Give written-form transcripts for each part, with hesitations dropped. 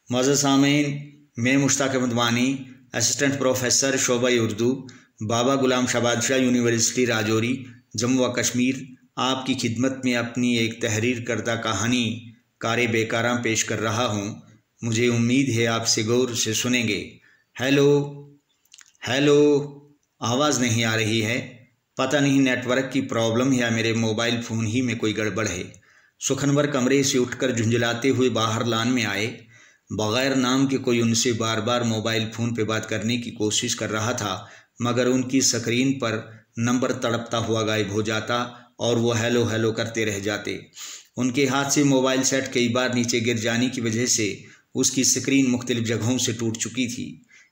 मौजूद सामीन, मैं मुश्ताक अहमद वानी, असिस्टेंट प्रोफेसर शोबा उर्दू, बाबा गुलाम शाह बादशाह यूनिवर्सिटी राजौरी, जम्मू व कश्मीर, आपकी खिदमत में अपनी एक तहरीर करदा कहानी कारे बेकारां पेश कर रहा हूँ। मुझे उम्मीद है आपसे गौर से सुनेंगे। हेलो हेलो, आवाज़ नहीं आ रही है। पता नहीं नेटवर्क की प्रॉब्लम है या मेरे मोबाइल फ़ोन ही में कोई गड़बड़ है। सुखनवर कमरे से उठकर झुंझलाते हुए बाहर लान में आए। बग़ैर नाम के कोई उनसे बार बार मोबाइल फ़ोन पे बात करने की कोशिश कर रहा था, मगर उनकी स्क्रीन पर नंबर तड़पता हुआ गायब हो जाता और वो हेलो हेलो करते रह जाते। उनके हाथ से मोबाइल सेट कई बार नीचे गिर जाने की वजह से उसकी स्क्रीन मुख्तलिफ जगहों से टूट चुकी थी,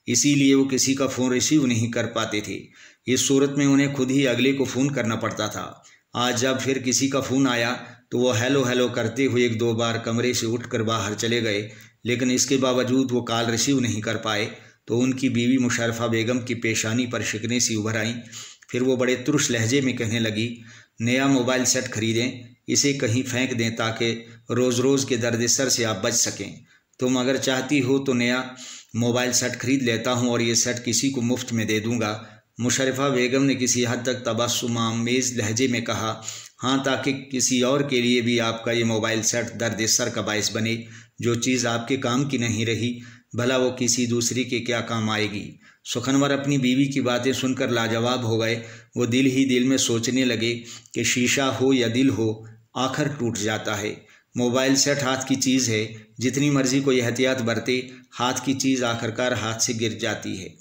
इसीलिए वो किसी का फ़ोन रिसीव नहीं कर पाते थे। इस सूरत में उन्हें खुद ही अगले को फ़ोन करना पड़ता था। आज जब फिर किसी का फ़ोन आया तो वो हेलो हेलो करते हुए एक दो बार कमरे से उठकर बाहर चले गए, लेकिन इसके बावजूद वो कॉल रिसीव नहीं कर पाए तो उनकी बीवी मुशर्रफा बेगम की पेशानी पर शिकने सी उभर आईं। फिर वो बड़े तुरुश लहजे में कहने लगी, नया मोबाइल सेट खरीदें, इसे कहीं फेंक दें ताकि रोज़ रोज़ के दर्द-ए-सर से आप बच सकें। तुम अगर चाहती हो तो नया मोबाइल सेट खरीद लेता हूँ और ये सेट किसी को मुफ्त में दे दूँगा। मुशर्रफा बेगम ने किसी हद तक तबस्सुमामेज़ लहजे में कहा, हाँ, ताकि किसी और के लिए भी आपका ये मोबाइल सेट दर्द-ए-सर का बाइस बने। जो चीज़ आपके काम की नहीं रही, भला वो किसी दूसरी के क्या काम आएगी। सुखनवर अपनी बीवी की बातें सुनकर लाजवाब हो गए। वो दिल ही दिल में सोचने लगे कि शीशा हो या दिल हो, आखिर टूट जाता है। मोबाइल सेट हाथ की चीज़ है, जितनी मर्जी कोई एहतियात बरते, हाथ की चीज़ आखिरकार हाथ से गिर जाती है।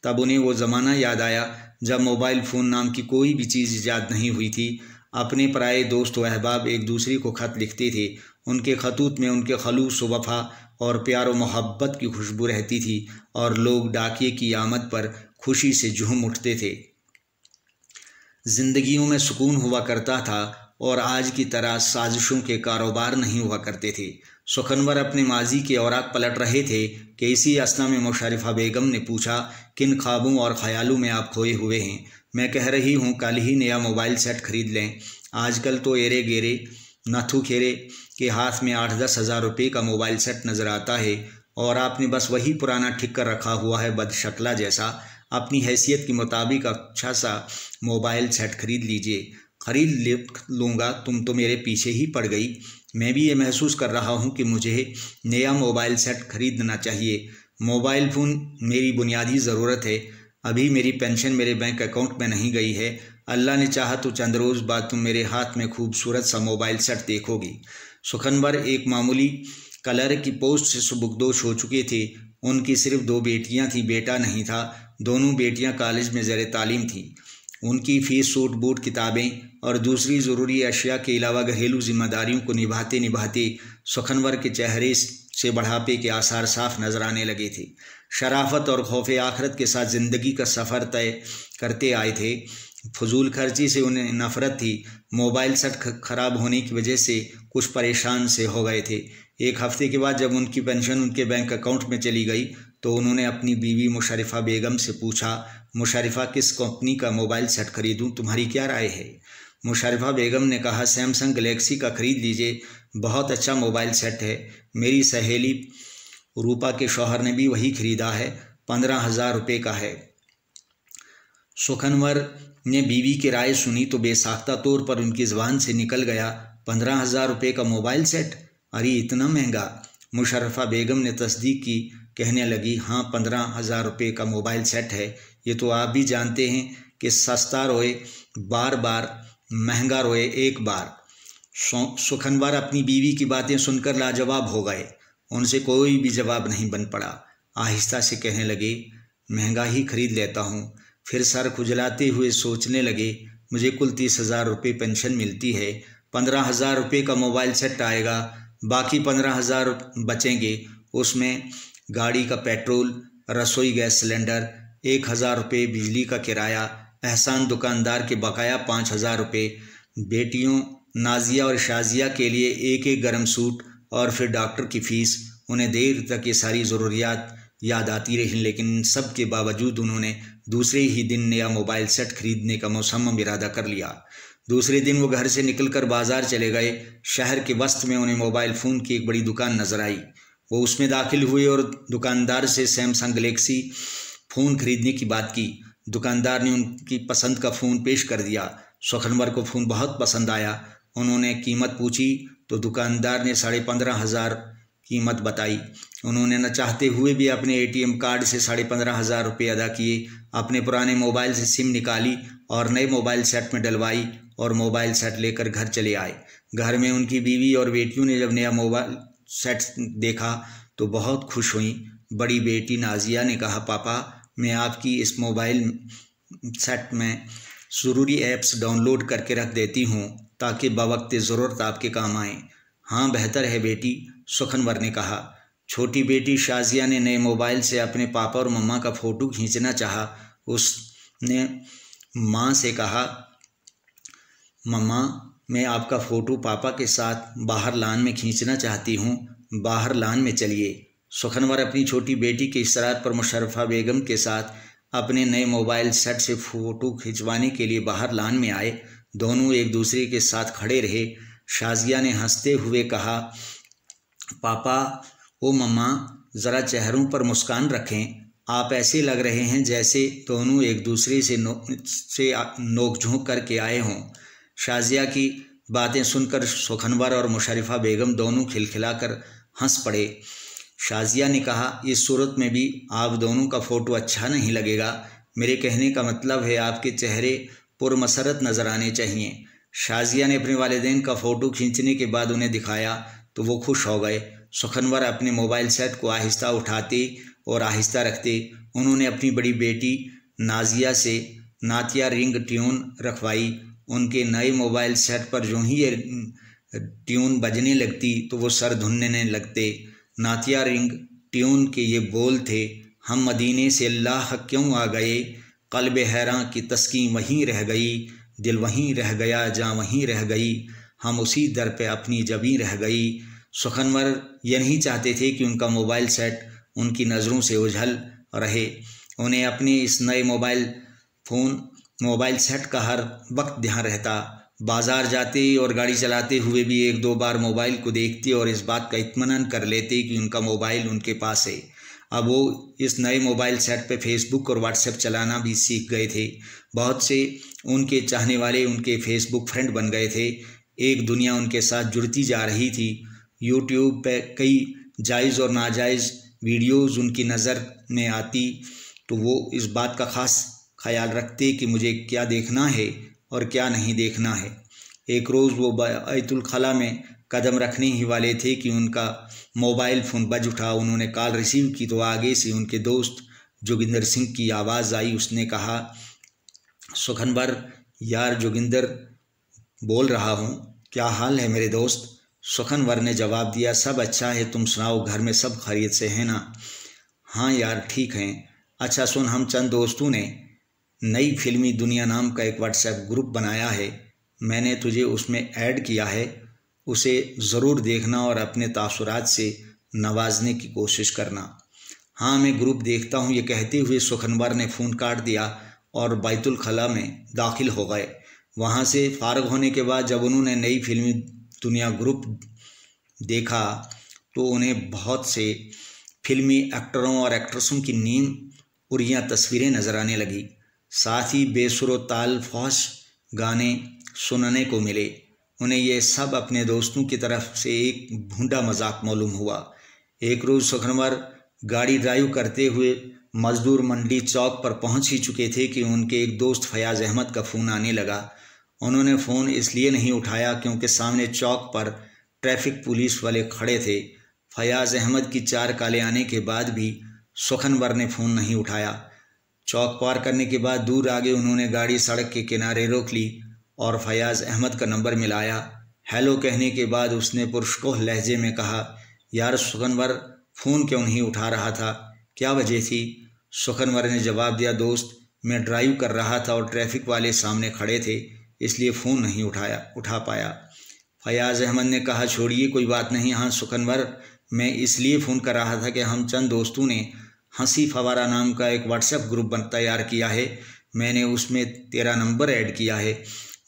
तब उन्हें वो ज़माना याद आया जब मोबाइल फ़ोन नाम की कोई भी चीज़ ईजाद नहीं हुई थी। अपने पराए दोस्त व अहबाब एक दूसरे को ख़त लिखते थे। उनके खतूत में उनके खलूस व वफ़ा और प्यार व मोहब्बत की खुशबू रहती थी और लोग डाकिये की आमद पर खुशी से झूम उठते थे। ज़िंदगियों में सुकून हुआ करता था और आज की तरह साजिशों के कारोबार नहीं हुआ करते थे। सुखनवर अपने माजी के औराक पलट रहे थे कि इसी असना में मुशर्रफा बेगम ने पूछा, किन ख्वाबों और ख्यालों में आप खोए हुए हैं? मैं कह रही हूँ कल ही नया मोबाइल सेट खरीद लें। आजकल तो एरे गेरे नाथू खेरे के हाथ में 8-10 हज़ार रुपये का मोबाइल सेट नज़र आता है और आपने बस वही पुराना ठिक कर रखा हुआ है बदशक्ला जैसा। अपनी हैसियत के मुताबिक अच्छा सा मोबाइल सेट खरीद लीजिए। खरीद लूँगा, तुम तो मेरे पीछे ही पड़ गई। मैं भी ये महसूस कर रहा हूँ कि मुझे नया मोबाइल सेट खरीदना चाहिए। मोबाइल फ़ोन मेरी बुनियादी ज़रूरत है। अभी मेरी पेंशन मेरे बैंक अकाउंट में नहीं गई है। अल्लाह ने चाहा तो चंद रोज़ बाद तुम मेरे हाथ में खूबसूरत सा मोबाइल सेट देखोगी। सुखनवर एक मामूली कलर की पोस्ट से सुबुकदोश हो चुके थे। उनकी सिर्फ 2 बेटियां थी, बेटा नहीं था। दोनों बेटियां कॉलेज में ज़ेर तालीम थीं। उनकी फ़ीस, सूट बूट, किताबें और दूसरी ज़रूरी अशिया के अलावा घरेलू जिम्मेदारियों को निभाते निभाते सुखनवर के चेहरे से बढ़ापे के आसार साफ नजर आने लगे थे। शराफत और खौफ आखिरत के साथ ज़िंदगी का सफ़र तय करते आए थे। फजूल खर्ची से उन्हें नफ़रत थी। मोबाइल सेट ख़राब होने की वजह से कुछ परेशान से हो गए थे। एक हफ़्ते के बाद जब उनकी पेंशन उनके बैंक अकाउंट में चली गई तो उन्होंने अपनी बीवी मुशर्रफा बेगम से पूछा, मुशर्रफा, किस कंपनी का मोबाइल सेट खरीदूं, तुम्हारी क्या राय है? मुशर्रफा बेगम ने कहा, सैमसंग गैलेक्सी का ख़रीद लीजिए, बहुत अच्छा मोबाइल सेट है। मेरी सहेली रूपा के शौहर ने भी वही ख़रीदा है, 15,000 रुपये का है। सुखनवर ने बीवी की राय सुनी तो बेसाख्ता तौर पर उनकी ज़बान से निकल गया, 15,000 रुपये का मोबाइल सेट? अरे इतना महंगा? मुशर्रफा बेगम ने तस्दीक की, कहने लगी, हाँ, 15,000 रुपये का मोबाइल सेट है। ये तो आप भी जानते हैं कि सस्ता रोए बार बार, महंगा रोए एक बार। सुखनवर अपनी बीवी की बातें सुनकर लाजवाब हो गए। उनसे कोई भी जवाब नहीं बन पड़ा। आहिस्ता से कहने लगे, महंगा ही खरीद लेता हूँ। फिर सर खुजलाते हुए सोचने लगे, मुझे कुल 30,000 रुपये पेंशन मिलती है, 15,000 रुपये का मोबाइल सेट आएगा, बाकी 15,000 बचेंगे। उसमें गाड़ी का पेट्रोल, रसोई गैस सिलेंडर, 1,000 रुपये बिजली का किराया, एहसान दुकानदार के बकाया 5,000 रुपये, बेटियों नाजिया और शाजिया के लिए एक एक गर्म सूट और फिर डॉक्टर की फ़ीस। उन्हें देर तक ये सारी ज़रूरियात याद आती रही, लेकिन इन सब के बावजूद उन्होंने दूसरे ही दिन नया मोबाइल सेट खरीदने का मुसम्मम इरादा कर लिया। दूसरे दिन वो घर से निकलकर बाजार चले गए। शहर के वस्त में उन्हें मोबाइल फ़ोन की एक बड़ी दुकान नज़र आई। वो उसमें दाखिल हुए और दुकानदार से सैमसंग गैलेक्सी फ़ोन खरीदने की बात की। दुकानदार ने उनकी पसंद का फ़ोन पेश कर दिया। सुखनवर को फ़ोन बहुत पसंद आया। उन्होंने कीमत पूछी तो दुकानदार ने 15,500 कीमत बताई। उन्होंने न चाहते हुए भी अपने ATM कार्ड से 15,500 रुपये अदा किए। अपने पुराने मोबाइल से सिम निकाली और नए मोबाइल सेट में डलवाई और मोबाइल सेट लेकर घर चले आए। घर में उनकी बीवी और बेटियों ने जब नया मोबाइल सेट देखा तो बहुत खुश हुई। बड़ी बेटी नाजिया ने कहा, पापा मैं आपकी इस मोबाइल सेट में ज़रूरी ऐप्स डाउनलोड करके रख देती हूँ ताकि बवक्त ज़रूरत आपके काम आए। हाँ बेहतर है बेटी, सुखनवर ने कहा। छोटी बेटी शाजिया ने नए मोबाइल से अपने पापा और मम्मा का फ़ोटो खींचना चाहा। उसने माँ से कहा, मम्मा मैं आपका फ़ोटो पापा के साथ बाहर लान में खींचना चाहती हूँ, बाहर लान में चलिए। सुखनवर अपनी छोटी बेटी के इशरात पर मुशर्रफा बेगम के साथ अपने नए मोबाइल सेट से फ़ोटो खिंचवाने के लिए बाहर लान में आए। दोनों एक दूसरे के साथ खड़े रहे। शाजिया ने हंसते हुए कहा, पापा ओ मम्मा ज़रा चेहरों पर मुस्कान रखें, आप ऐसे लग रहे हैं जैसे दोनों एक दूसरे से नोक-झोंक करके आए हों। शाजिया की बातें सुनकर सुखनवर और मुशर्रफा बेगम दोनों खिलखिलाकर हंस पड़े। शाजिया ने कहा, इस सूरत में भी आप दोनों का फ़ोटो अच्छा नहीं लगेगा। मेरे कहने का मतलब है आपके चेहरे पुरमसरत नज़र आने चाहिए। शाजिया ने अपने वालिदैन का फ़ोटो खींचने के बाद उन्हें दिखाया तो वो खुश हो गए। सुखनवर अपने मोबाइल सेट को आहिस्ता उठाते और आहिस्ता रखते उन्होंने अपनी बड़ी बेटी नाजिया से नातिया रिंग ट्यून रखवाई। उनके नए मोबाइल सेट पर जो ही ये ट्यून बजने लगती तो वो सर धुनने लगते। नातिया रिंग ट्यून के ये बोल थे, हम मदीने से अल्लाह क्यों आ गए, क़ल्ब हैरां की तस्कीं वहीं रह गई, दिल वहीं रह गया जहाँ वहीं रह गई, हम उसी दर पे अपनी जबीं रह गई। सुखनवर ये नहीं चाहते थे कि उनका मोबाइल सेट उनकी नज़रों से ओझल रहे। उन्हें अपने इस नए मोबाइल सेट का हर वक्त ध्यान रहता। बाज़ार जाते और गाड़ी चलाते हुए भी एक दो बार मोबाइल को देखते और इस बात का इत्मीनान कर लेते कि उनका मोबाइल उनके पास है। अब वो इस नए मोबाइल सेट पे फेसबुक और व्हाट्सएप चलाना भी सीख गए थे। बहुत से उनके चाहने वाले उनके फेसबुक फ्रेंड बन गए थे। एक दुनिया उनके साथ जुड़ती जा रही थी। यूट्यूब पे कई जायज़ और नाजायज़ वीडियोज़ उनकी नज़र में आती तो वो इस बात का ख़ास ख्याल रखते कि मुझे क्या देखना है और क्या नहीं देखना है। एक रोज़ वो बैतुल खला में कदम रखने ही वाले थे कि उनका मोबाइल फ़ोन बज उठा। उन्होंने कॉल रिसीव की तो आगे से उनके दोस्त जोगिंदर सिंह की आवाज़ आई। उसने कहा, सुखनवर यार जोगिंदर बोल रहा हूँ, क्या हाल है मेरे दोस्त। सुखनवर ने जवाब दिया, सब अच्छा है, तुम सुनाओ घर में सब खैरियत से है ना। हाँ यार ठीक हैं। अच्छा सुन, हम चंद दोस्तों ने नई फिल्मी दुनिया नाम का एक व्हाट्सएप ग्रुप बनाया है, मैंने तुझे उसमें ऐड किया है, उसे ज़रूर देखना और अपने तासुरात से नवाजने की कोशिश करना। हाँ मैं ग्रुप देखता हूँ, ये कहते हुए सुखनवर ने फ़ोन काट दिया और बैतुल खला में दाखिल हो गए। वहाँ से फ़ारग होने के बाद जब उन्होंने नई फिल्मी दुनिया ग्रुप देखा तो उन्हें बहुत से फिल्मी एक्टरों और एक्ट्रेसों की नीम उड़ियाँ तस्वीरें नज़र आने लगी। साथ ही बेसुरो ताल फौश गाने सुनने को मिले। उन्हें ये सब अपने दोस्तों की तरफ से एक भूंडा मजाक मालूम हुआ। एक रोज़ सुखनवर गाड़ी ड्राइव करते हुए मजदूर मंडी चौक पर पहुंच ही चुके थे कि उनके एक दोस्त फयाज़ अहमद का फ़ोन आने लगा। उन्होंने फ़ोन इसलिए नहीं उठाया क्योंकि सामने चौक पर ट्रैफिक पुलिस वाले खड़े थे। फयाज़ अहमद की 4 काले आने के बाद भी सुखनवर ने फ़ोन नहीं उठाया। चौक पार करने के बाद दूर आगे उन्होंने गाड़ी सड़क के किनारे रोक ली और फयाज़ अहमद का नंबर मिलाया। हेलो कहने के बाद उसने पुरस्कोह लहजे में कहा, यार सुखनवर फ़ोन क्यों नहीं उठा रहा था, क्या वजह थी। सुखनवर ने जवाब दिया, दोस्त मैं ड्राइव कर रहा था और ट्रैफिक वाले सामने खड़े थे इसलिए फ़ोन नहीं उठा पाया। फयाज़ अहमद ने कहा, छोड़िए कोई बात नहीं। हाँ सुखनवर, मैं इसलिए फ़ोन कर रहा था कि हम चंद दोस्तों ने हंसी फवारा नाम का एक व्हाट्सएप ग्रुप तैयार किया है, मैंने उसमें तेरा नंबर ऐड किया है।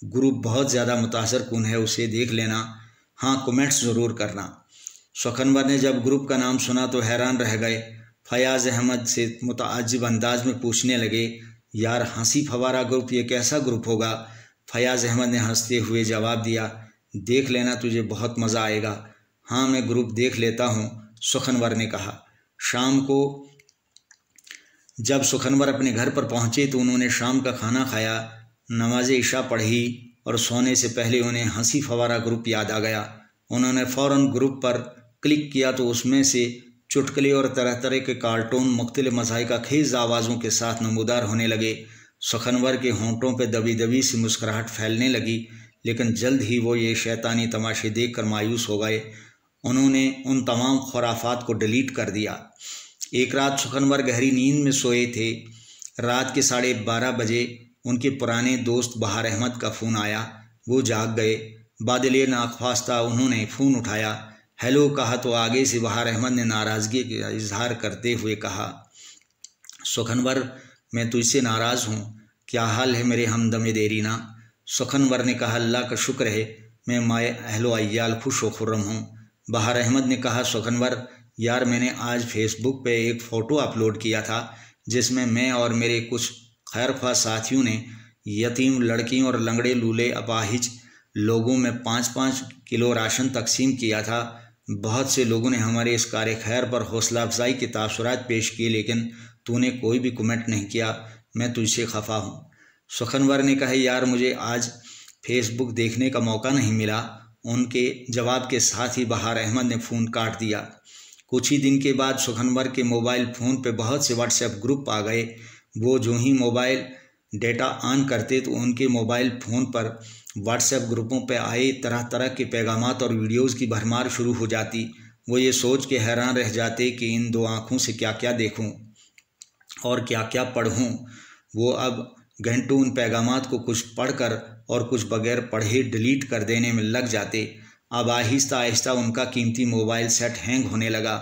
ग्रुप बहुत ज़्यादा मुतासर कुन है, उसे देख लेना। हाँ कमेंट्स ज़रूर करना। सुखनवर ने जब ग्रुप का नाम सुना तो हैरान रह गए। फयाज़ अहमद से मुताज्जिब अंदाज में पूछने लगे, यार हंसी फवारा ग्रुप ये कैसा ग्रुप होगा? फयाज़ अहमद ने हंसते हुए जवाब दिया, देख लेना, तुझे बहुत मज़ा आएगा। हाँ, मैं ग्रुप देख लेता हूँ, सुखनवर ने कहा। शाम को जब सुखनवर अपने घर पर पहुँचे तो उन्होंने शाम का खाना खाया, नमाज इशा पढ़ी और सोने से पहले उन्हें हंसी फवारा ग्रुप याद आ गया। उन्होंने फ़ौरन ग्रुप पर क्लिक किया तो उसमें से चुटकुले और तरह तरह के कार्टून मुख्तलिफ मज़ाहिका खेज़ आवाज़ों के साथ नमूदार होने लगे। सुखनवर के होंठों पर दबी दबी सी मुस्कुराहट फैलने लगी, लेकिन जल्द ही वो ये शैतानी तमाशे देखकर मायूस हो गए। उन्होंने उन तमाम खुराफात को डिलीट कर दिया। एक रात सुखनवर गहरी नींद में सोए थे। रात के 12:30 बजे उनके पुराने दोस्त बहार अहमद का फ़ोन आया। वो जाग गए। बादले नाख्वास्ता उन्होंने फ़ोन उठाया। हेलो कहा तो आगे से बहार अहमद ने नाराज़गी का इजहार करते हुए कहा, सुखनवर, मैं तुझसे नाराज़ हूँ। क्या हाल है मेरे हमदम देरीना? सुखनवर ने कहा, अल्लाह का शुक्र है, मैं माए अहलो अय्याल खुश व खुर्रम हूँ। बहार अहमद ने कहा, सुखनवर यार, मैंने आज फेसबुक पे एक फ़ोटो अपलोड किया था जिसमें मैं और मेरे कुछ खैरख्वाह साथियों ने यतीम लड़कियों और लंगड़े लूले अपाहिज लोगों में 5-5 किलो राशन तकसीम किया था। बहुत से लोगों ने हमारे इस कार्य खैर पर हौसला अफजाई के तासुरात पेश किए, लेकिन तूने कोई भी कमेंट नहीं किया। मैं तुझसे खफा हूँ। सुखनवर ने कहा, यार मुझे आज फेसबुक देखने का मौका नहीं मिला। उनके जवाब के साथ ही बहार अहमद ने फ़ोन काट दिया। कुछ ही दिन के बाद सुखनवर के मोबाइल फ़ोन पे बहुत से व्हाट्सएप ग्रुप आ गए। वो जो ही मोबाइल डेटा ऑन करते तो उनके मोबाइल फ़ोन पर व्हाट्सएप ग्रुपों पे आए तरह तरह के पैगामात और वीडियोज़ की भरमार शुरू हो जाती। वो ये सोच के हैरान रह जाते कि इन दो आँखों से क्या क्या देखूं और क्या क्या पढ़ूं। वो अब घंटों उन पैगामात को कुछ पढ़कर और कुछ बगैर पढ़े डिलीट कर देने में लग जाते। अब आहिस्ता आहिस्ता उनका कीमती मोबाइल सेट हैंग होने लगा।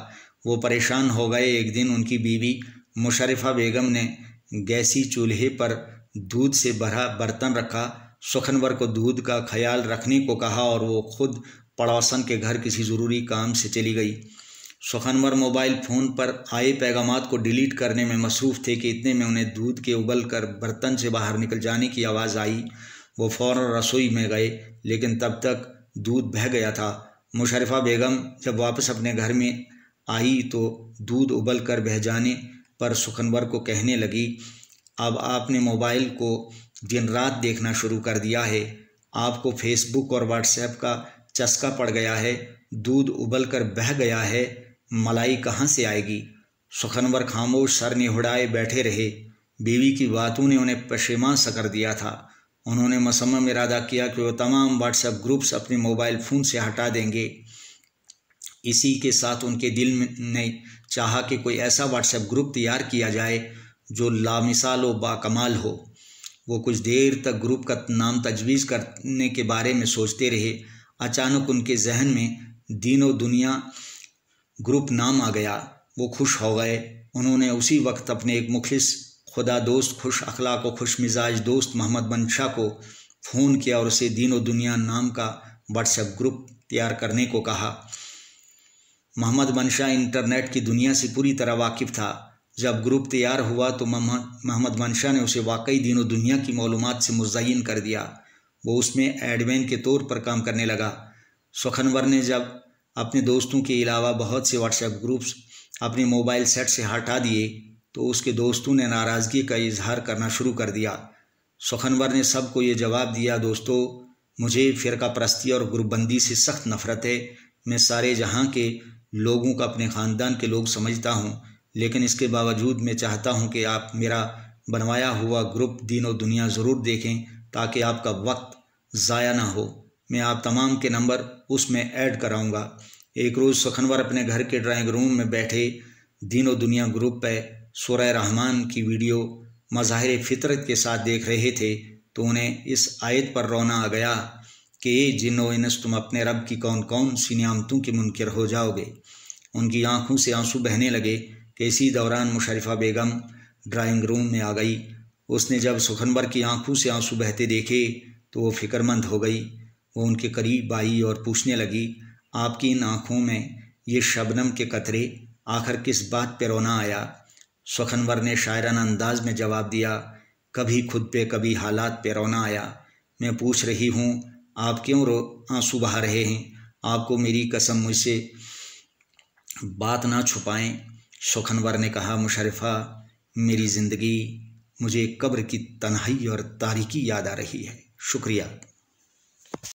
वो परेशान हो गए। एक दिन उनकी बीवी मुशर्रफा बेगम ने गैसी चूल्हे पर दूध से भरा बर्तन रखा। सुखनवर को दूध का ख्याल रखने को कहा और वो खुद पड़ोसन के घर किसी ज़रूरी काम से चली गई। सुखनवर मोबाइल फ़ोन पर आए पैगामात को डिलीट करने में मसरूफ़ थे कि इतने में उन्हें दूध के उबल कर बर्तन से बाहर निकल जाने की आवाज़ आई। वो फ़ौरन रसोई में गए, लेकिन तब तक दूध बह गया था। मुशर्रफा बेगम जब वापस अपने घर में आई तो दूध उबल कर बह जाने पर सुखनवर को कहने लगी, अब आपने मोबाइल को दिन रात देखना शुरू कर दिया है। आपको फेसबुक और व्हाट्सएप का चस्का पड़ गया है। दूध उबल कर बह गया है, मलाई कहाँ से आएगी? सुखनवर खामोश सर निहुड़ाए बैठे रहे। बीवी की बातों ने उन्हें पशेमान सा कर दिया था। उन्होंने मुसम्मम इरादा किया कि वो तमाम व्हाट्सएप ग्रुप्स अपने मोबाइल फ़ोन से हटा देंगे। इसी के साथ उनके दिल ने चाहा कि कोई ऐसा व्हाट्सएप ग्रुप तैयार किया जाए जो लामिसाल व बाकमाल हो। वो कुछ देर तक ग्रुप का नाम तजवीज़ करने के बारे में सोचते रहे। अचानक उनके जहन में दीनो दुनिया ग्रुप नाम आ गया। वो खुश हो गए। उन्होंने उसी वक्त अपने एक मुखलिस खुदा दोस्त, खुश अखलाक व खुश मिजाज दोस्त मोहम्मद मनशा को फ़ोन किया और उसे दीनो दुनिया नाम का व्हाट्सएप ग्रुप तैयार करने को कहा। मोहम्मद मनशा इंटरनेट की दुनिया से पूरी तरह वाकिफ़ था। जब ग्रुप तैयार हुआ तो मोहम्मद मनशा ने उसे वाकई दीनो दुनिया की मालूमात से मुज़य्यन कर दिया। वो उसमें एडमिन के तौर पर काम करने लगा। सुखनवर ने जब अपने दोस्तों के अलावा बहुत से व्हाट्सएप ग्रुप्स अपने मोबाइल सेट से हटा दिए तो उसके दोस्तों ने नाराज़गी का इजहार करना शुरू कर दिया। सुखनवर ने सबको ये जवाब दिया, दोस्तों, मुझे फ़िरका परस्ती और ग्रुपबंदी से सख्त नफ़रत है। मैं सारे जहाँ के लोगों को अपने ख़ानदान के लोग समझता हूँ, लेकिन इसके बावजूद मैं चाहता हूँ कि आप मेरा बनवाया हुआ ग्रुप दीनो दुनिया ज़रूर देखें ताकि आपका वक्त ज़ाया ना हो। मैं आप तमाम के नंबर उसमें ऐड कराऊँगा। एक रोज़ सुखनवर अपने घर के ड्राइंग रूम में बैठे दीनो दुनिया ग्रुप पर सूरह रहमान की वीडियो मज़ाहिर फ़ितरत के साथ देख रहे थे तो उन्हें इस आयत पर रोना आ गया कि जिन्नो इनस, तुम अपने रब की कौन कौन सी नियामतों के मुनकिर हो जाओगे। उनकी आंखों से आंसू बहने लगे कि इसी दौरान मुशर्रफा बेगम ड्राइंग रूम में आ गई। उसने जब सुखनवर की आंखों से आंसू बहते देखे तो वो फ़िक्रमंद हो गई। वो उनके करीब आई और पूछने लगी, आपकी इन आँखों में ये शबनम के कतरे, आखिर किस बात पे रोना आया। सुखनवर ने शायराना अंदाज में जवाब दिया, कभी खुद पे कभी हालात पे रोना आया। मैं पूछ रही हूँ आप क्यों आंसू बहा रहे हैं। आपको मेरी कसम मुझसे बात ना छुपाएं। सुखनवर ने कहा, मुशर्रफा मेरी ज़िंदगी मुझे कब्र की तन्हाई और तारीकी याद आ रही है। शुक्रिया।